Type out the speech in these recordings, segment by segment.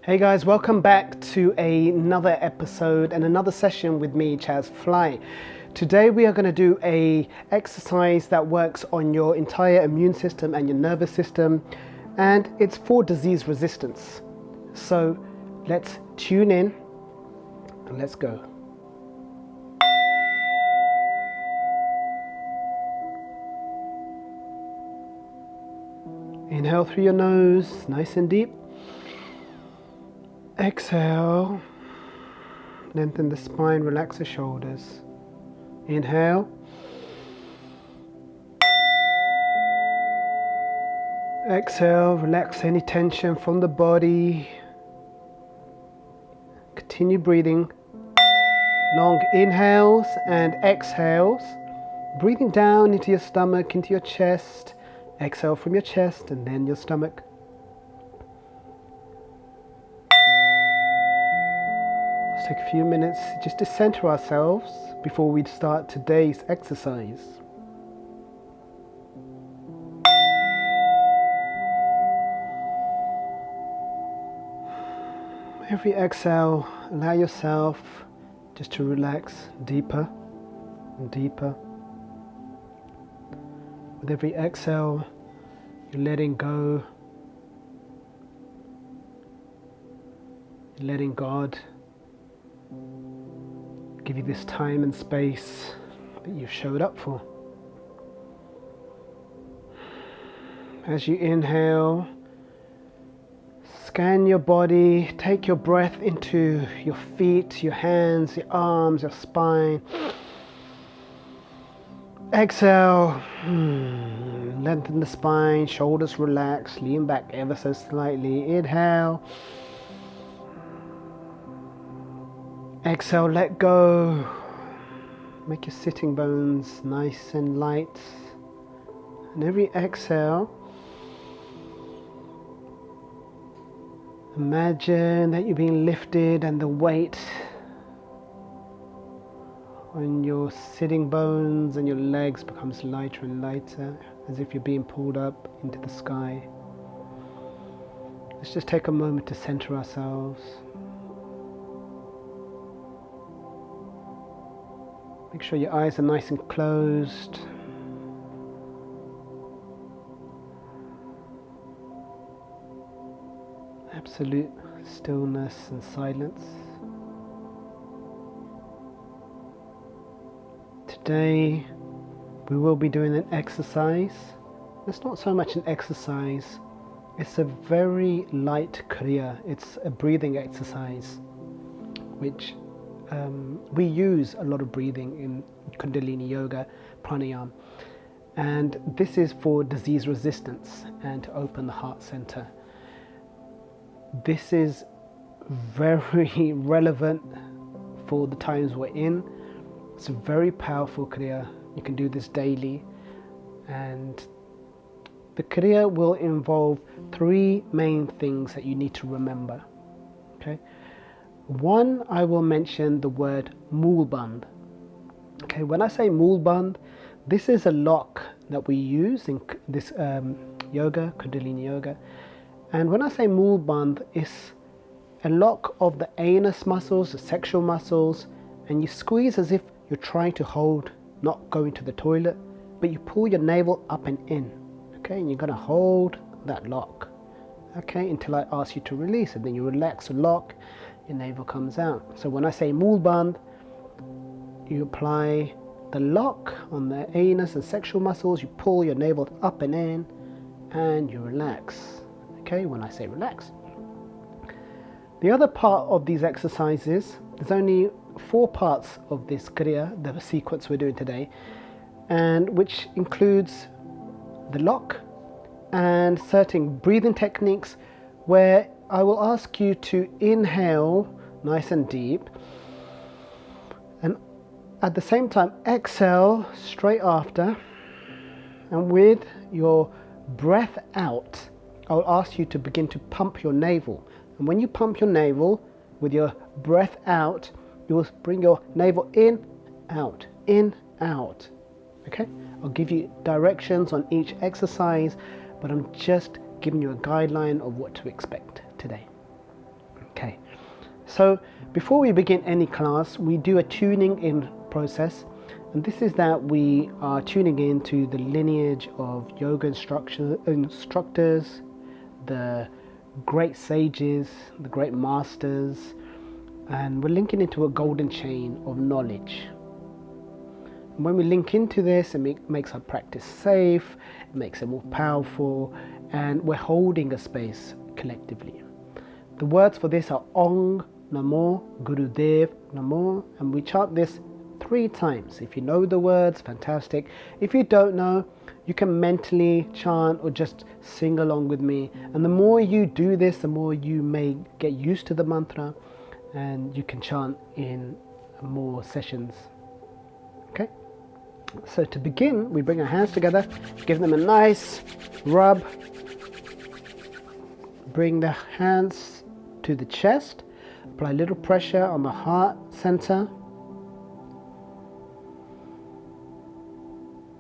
Hey guys, welcome back to another episode and another session with me, Chaz Fliy. Today we are going to do a exercise that works on your entire immune system and your nervous system, and it's for disease resistance. So let's tune in and let's go. Inhale through your nose, nice and deep. Exhale, lengthen the spine, relax the shoulders. Inhale. Exhale, relax any tension from the body. Continue breathing. Long inhales and exhales. Breathing down into your stomach, into your chest. Exhale from your chest and then your stomach. Let's take a few minutes just to center ourselves before we start today's exercise. Every exhale, allow yourself just to relax deeper and deeper. With every exhale, you're letting go. You're letting God give you this time and space that you showed up for. As you inhale, scan your body, take your breath into your feet, your hands, your arms, your spine. Exhale, lengthen the spine, shoulders relax, lean back ever so slightly. Inhale. Exhale, let go. Make your sitting bones nice and light. And every exhale, imagine that you're being lifted and the weight on your sitting bones and your legs becomes lighter and lighter, as if you're being pulled up into the sky. Let's just take a moment to center ourselves. Make sure your eyes are nice and closed. Absolute stillness and silence. Today we will be doing an exercise. It's not so much an exercise, it's a very light kriya. It's a breathing exercise, which we use a lot of breathing in Kundalini Yoga, Pranayama, and this is for disease resistance and to open the heart center. This is very relevant for the times we're in. It's a very powerful kriya. You can do this daily, and the kriya will involve three main things that you need to remember. Okay. One, I will mention the word Moolband. Okay, when I say Moolband, this is a lock that we use in this yoga, Kundalini Yoga. And when I say Moolband, it's a lock of the anus muscles, the sexual muscles, and you squeeze as if you're trying to hold, not going to the toilet, but you pull your navel up and in. Okay, and you're going to hold that lock. Okay, until I ask you to release it. Then you relax the lock, your navel comes out. So when I say Moolband, you apply the lock on the anus and sexual muscles, you pull your navel up and in, and you relax. Okay, when I say relax. The other part of these exercises, there's only 4 parts of this kriya, the sequence we're doing today, and which includes the lock and certain breathing techniques where I will ask you to inhale nice and deep, and at the same time exhale straight after, and with your breath out I'll ask you to begin to pump your navel. And when you pump your navel with your breath out, you will bring your navel in, out, okay? I'll give you directions on each exercise, but I'm just giving you a guideline of what to expect today. Okay, so before we begin any class, we do a tuning in process, and this is that we are tuning into the lineage of yoga instructors, the great sages, the great masters, and we're linking into a golden chain of knowledge. And when we link into this, it makes our practice safe, it makes it more powerful, and we're holding a space collectively. The words for this are Ong Namo Gurudev Namo, and we chant this 3 times. If you know the words, fantastic. If you don't know, you can mentally chant or just sing along with me. And the more you do this, the more you may get used to the mantra, and you can chant in more sessions. Okay? So to begin, we bring our hands together, give them a nice rub, bring the hands to the chest, apply a little pressure on the heart center.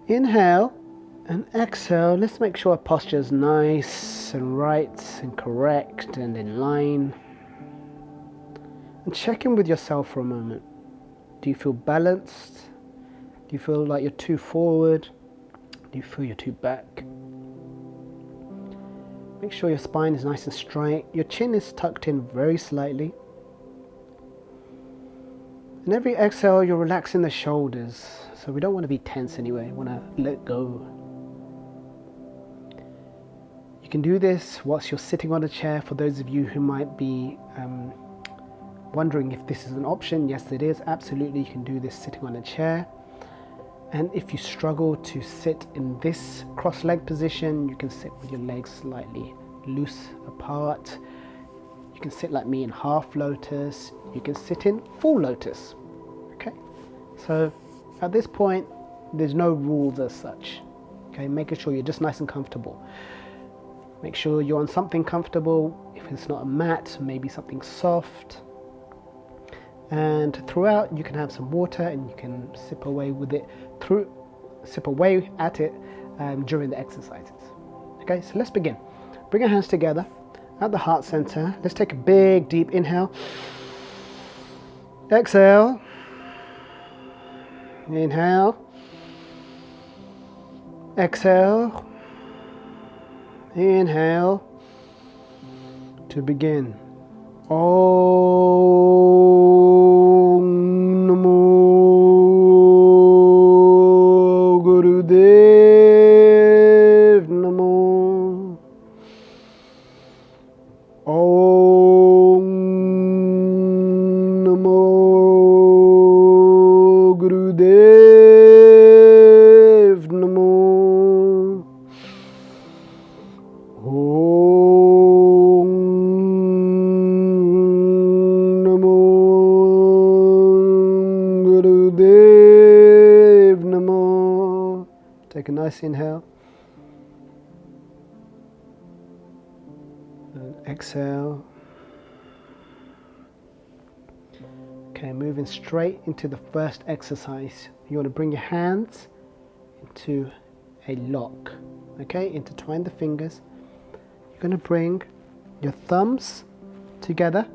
Inhale and exhale. Let's make sure our posture is nice and right and correct and in line. And check in with yourself for a moment. Do you feel balanced? Do you feel like you're too forward? Do you feel you're too back? Make sure your spine is nice and straight. Your chin is tucked in very slightly. And every exhale, you're relaxing the shoulders. So we don't want to be tense anyway. We want to let go. You can do this whilst you're sitting on a chair. For those of you who might be wondering if this is an option, yes it is. Absolutely, you can do this sitting on a chair. And if you struggle to sit in this cross-leg position, you can sit with your legs slightly loose apart. You can sit like me in half lotus. You can sit in full lotus. Okay, so at this point, there's no rules as such. Okay, making sure you're just nice and comfortable. Make sure you're on something comfortable. If it's not a mat, maybe something soft. And throughout, you can have some water and you can sip away at it during the exercises. Okay, so let's begin. Bring our hands together at the heart center. Let's take a big, deep inhale. Exhale. Inhale. Exhale. Inhale. To begin. Om Namo Gurudev Namo. Om Namo Gurudev Namo. Take a nice inhale and exhale. Okay, moving straight into the first exercise. You want to bring your hands into a lock. Okay, intertwine the fingers. You're going to bring your thumbs together,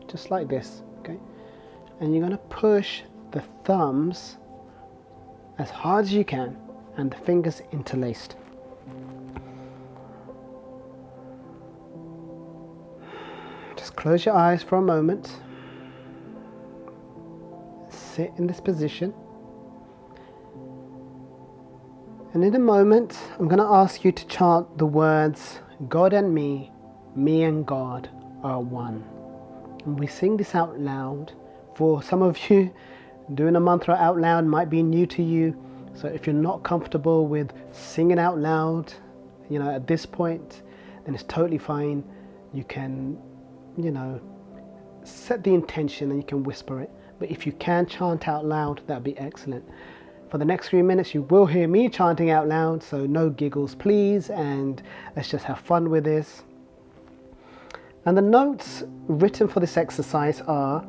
just like this. Okay, and you're going to push the thumbs as hard as you can, and the fingers interlaced. Just close your eyes for a moment. Sit in this position. And in a moment, I'm going to ask you to chant the words, God and me and God are one. And we sing this out loud. For some of you, doing a mantra out loud might be new to you. So if you're not comfortable with singing out loud, at this point, then it's totally fine. You can, set the intention and you can whisper it. But if you can chant out loud, that'd be excellent. For the next few minutes, you will hear me chanting out loud, so no giggles, please, and let's just have fun with this. And the notes written for this exercise are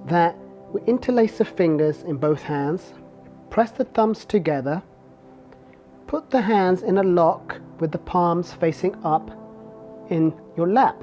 that we interlace the fingers in both hands, press the thumbs together, put the hands in a lock with the palms facing up in your lap.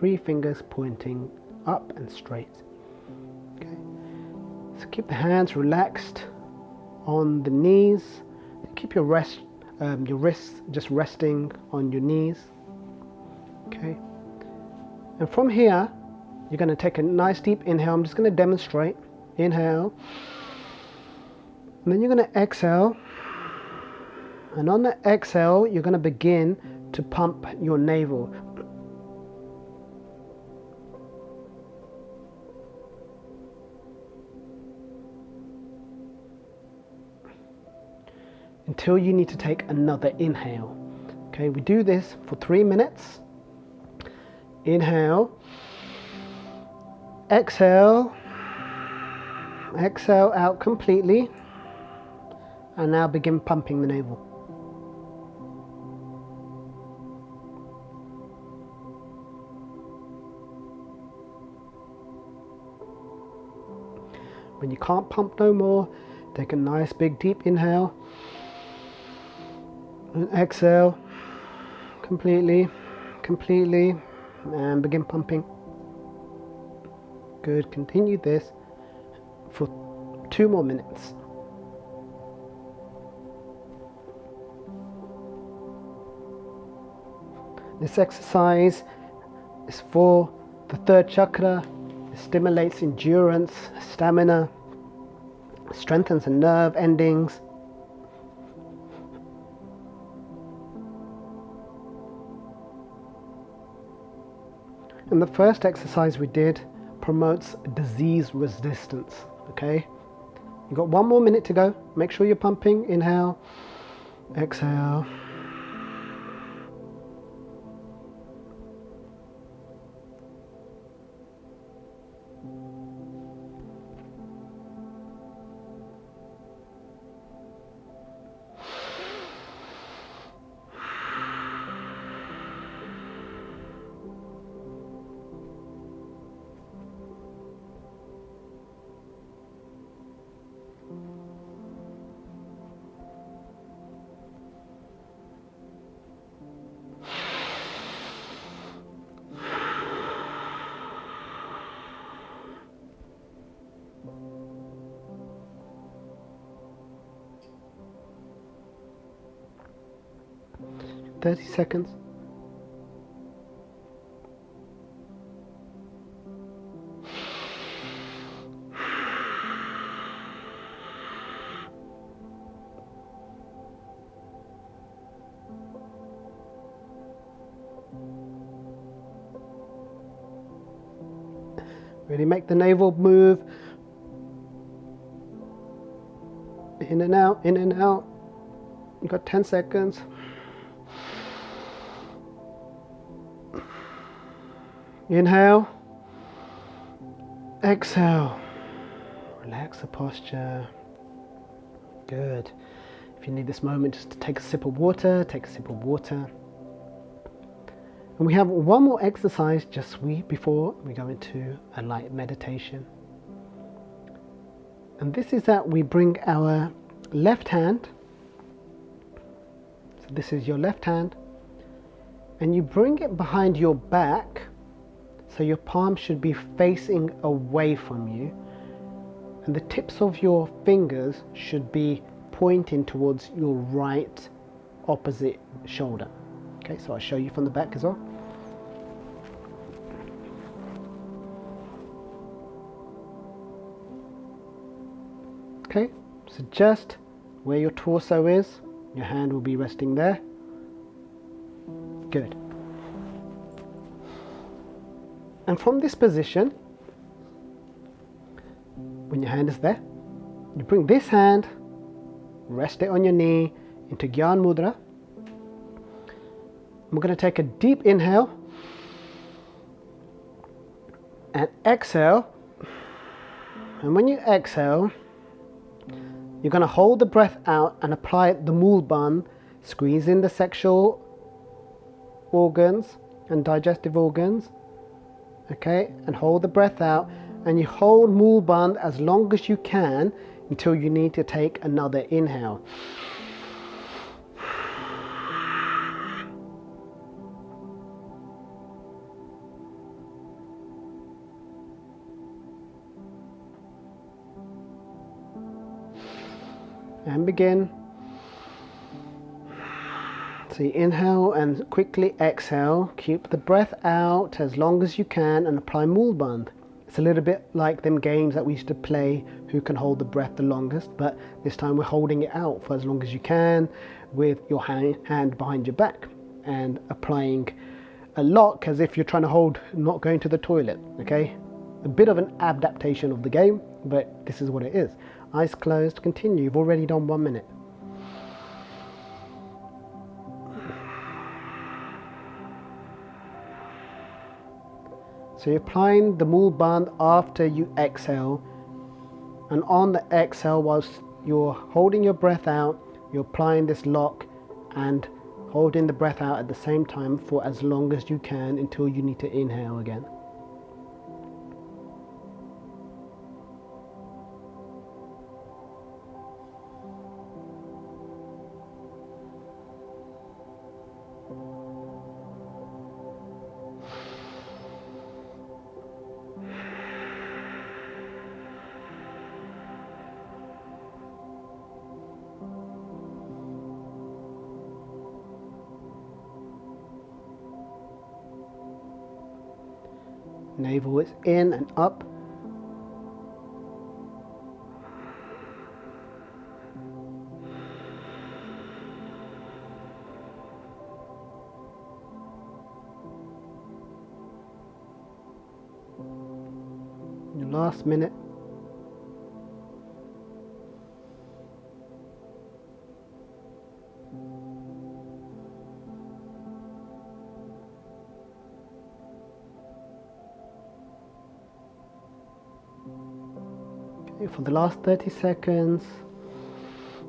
3 fingers pointing up and straight. Okay. So keep the hands relaxed on the knees. Keep your wrists just resting on your knees. Okay. And from here, you're going to take a nice deep inhale. I'm just going to demonstrate. Inhale. And then you're going to exhale. And on the exhale, you're going to begin to pump your navel. Until you need to take another inhale. Okay, we do this for 3 minutes. Inhale. Exhale. Exhale out completely. And now begin pumping the navel. When you can't pump no more, take a nice big deep inhale. And exhale completely, and begin pumping. Good, continue this for 2 more minutes. This exercise is for the 3rd chakra. It stimulates endurance, stamina, strengthens the nerve endings. And the first exercise we did promotes disease resistance. Okay, you've got 1 more minute to go. Make sure you're pumping. Inhale, exhale. "30 seconds. Really make the navel move. In and out, in and out. You've got 10 seconds. Inhale. Exhale. Relax the posture. Good. If you need this moment just to take a sip of water, take a sip of water. And we have 1 more exercise just before we go into a light meditation. And this is that we bring our left hand. So this is your left hand. And you bring it behind your back. So your palm should be facing away from you. And the tips of your fingers should be pointing towards your right opposite shoulder. Okay, so I'll show you from the back as well. Okay, so just where your torso is, your hand will be resting there. Good. And from this position, when your hand is there, you bring this hand, rest it on your knee into Gyan Mudra. We're going to take a deep inhale and exhale. And when you exhale, you're going to hold the breath out and apply the Mulban, squeeze in the sexual organs and digestive organs. Okay, and hold the breath out, and you hold Mulban as long as you can until you need to take another inhale. And begin. So you inhale and quickly exhale. Keep the breath out as long as you can and apply Mulband. It's a little bit like them games that we used to play, who can hold the breath the longest, but this time we're holding it out for as long as you can with your hand behind your back and applying a lock as if you're trying to hold not going to the toilet, okay? A bit of an adaptation of the game, but this is what it is. Eyes closed, continue. You've already done 1 minute. So you're applying the Mulband after you exhale, and on the exhale, whilst you're holding your breath out, you're applying this lock and holding the breath out at the same time for as long as you can until you need to inhale again. Navel is in and up. Your last minute. For the last 30 seconds,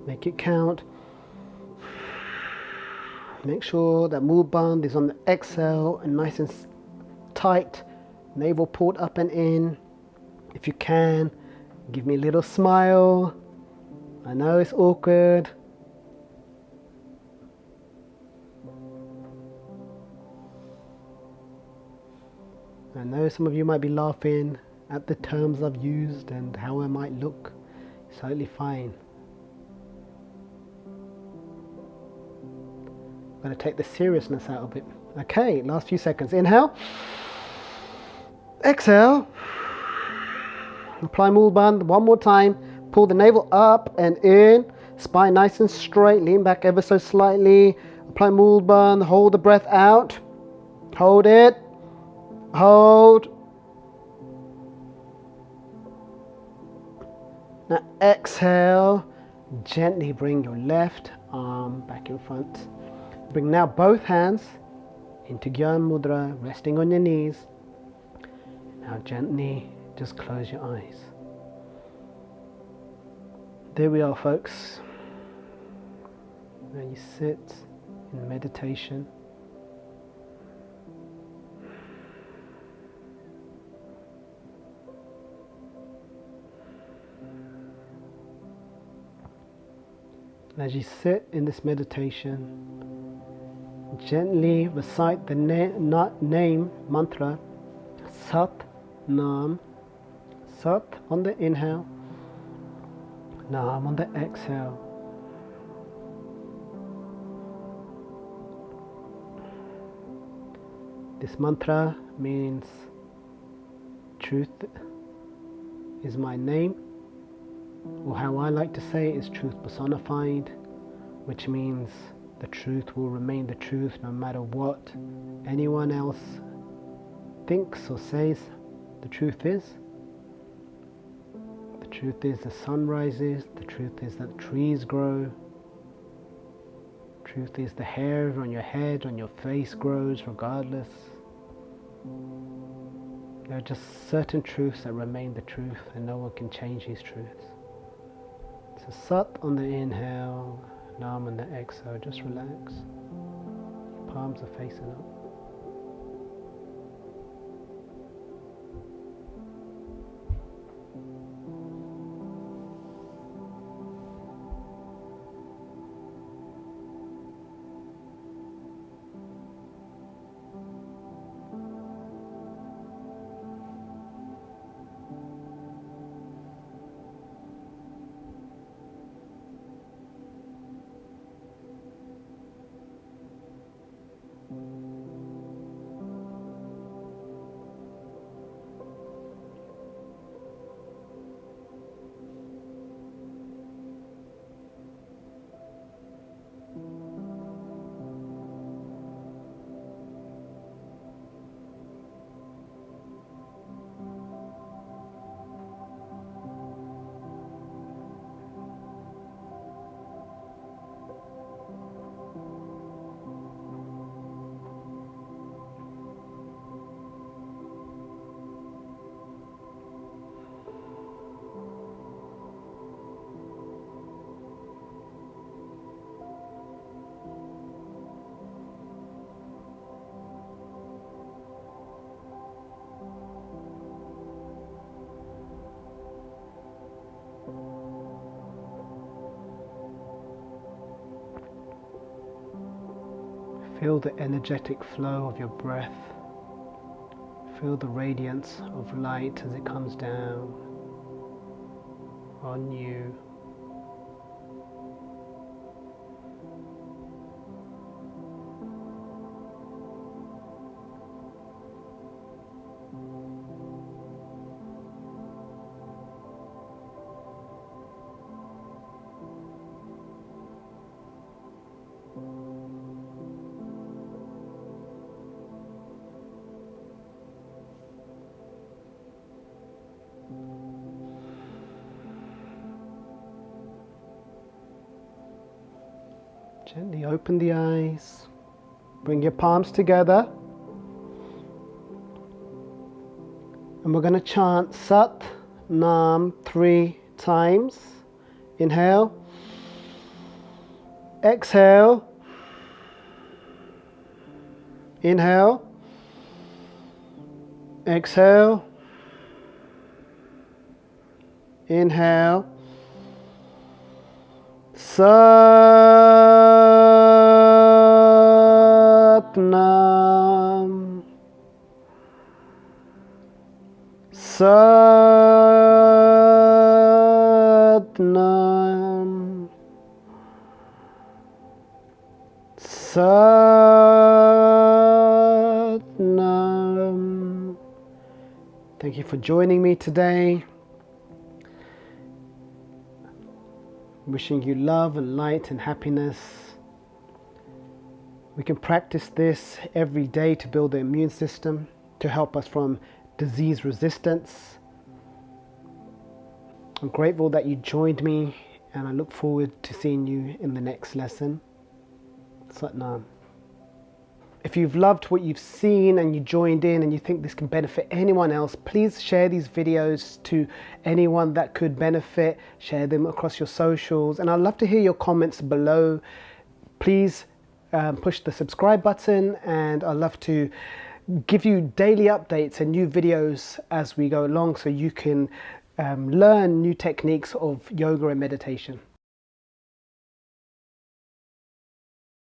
make it count. Make sure that Mulband is on the exhale and nice and tight, navel pulled up and in. If you can, give me a little smile. I know it's awkward. I know some of you might be laughing at the terms I've used and how I might look. It's totally fine. I'm going to take the seriousness out of it. Okay, last few seconds. Inhale. Exhale. Apply Mulband one more time. Pull the navel up and in. Spine nice and straight. Lean back ever so slightly. Apply Mulband. Hold the breath out. Hold it. Hold. Now exhale, gently bring your left arm back in front. Bring now both hands into Gyan Mudra, resting on your knees. Now gently just close your eyes. There we are, folks. Now you sit in meditation. As you sit in this meditation, gently recite the name mantra Sat Nam. Sat on the inhale, Nam on the exhale. This mantra means truth is my name, or how I like to say it is truth personified, which means the truth will remain the truth no matter what anyone else thinks or says the truth is. The truth is the sun rises, the truth is that trees grow, truth is the hair on your head, on your face grows regardless. There are just certain truths that remain the truth and no one can change these truths. So Sat on the inhale, Nam on the exhale, just relax. Palms are facing up. Feel the energetic flow of your breath. Feel the radiance of light as it comes down on you. Gently open the eyes, bring your palms together, and we're going to chant Sat Nam 3 times. Inhale, exhale, inhale, exhale, inhale, Sat Nam, Sat Nam, Sat Nam. Thank you for joining me today. Wishing you love and light and happiness. We can practice this every day to build the immune system, to help us from disease resistance. I'm grateful that you joined me, and I look forward to seeing you in the next lesson. Sat Nam. If you've loved what you've seen and you joined in and you think this can benefit anyone else, please share these videos to anyone that could benefit. Share them across your socials, and I'd love to hear your comments below. Please push the subscribe button, and I'd love to give you daily updates and new videos as we go along, so you can learn new techniques of yoga and meditation.